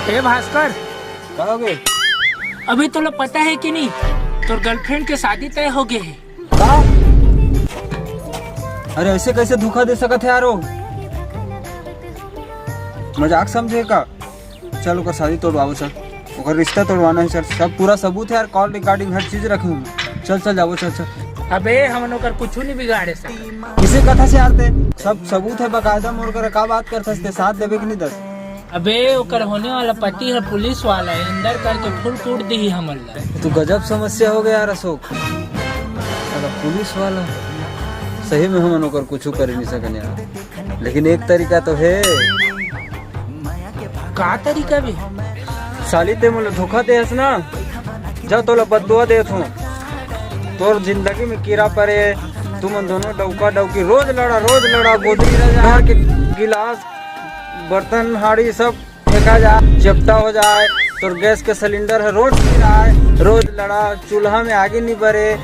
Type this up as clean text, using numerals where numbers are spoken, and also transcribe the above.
हे भास्कर, क्या हो गए? अभी तो पता है कि नहीं, तो गर्लफ्रेंड के शादी तय हो गए है। का? अरे ऐसे कैसे धोखा दे सकत है यारो? मजाक समझे का? चल ओकर शादी तोड़वाओ, चल ओकर रिश्ता तोड़वाना है, चल सब पूरा सबूत है यार, कॉल रिकॉर्डिंग हर चीज रखे हूँ। चल चल जाओ, चल चल। अबे हम लोग कुछ नहीं बिगाड़े सका। किसी कथा से यारते सब सबूत है बकायदा, मोर कर का बात कर सकते साथ देवे कि नहीं दस? अबे ओकर होने वाला पति है पुलिस वाला है, अंदर करके फुल कूट दी हमल। तू गजब समस्या हो गया यार अशोक। साला पुलिस वाला सही में हम ओकर कुछ कर नहीं सकने यार, लेकिन एक तरीका तो है। का तरीका भी? साली ते मोला धोखा दे हस ना, जा तोला बददुआ देत हूँ, तोर जिंदगी में कीड़ा पड़े। तुम दोनों डौका डौकी रोज लड़ा गोदरी रजा के गिलास बर्तन हाड़ी सब फेंका जाए, चपटा हो जाए। तोर गैस के सिलेंडर है रोज गिराए, रोज लड़ा, चूल्हा में आगे नहीं बढ़े।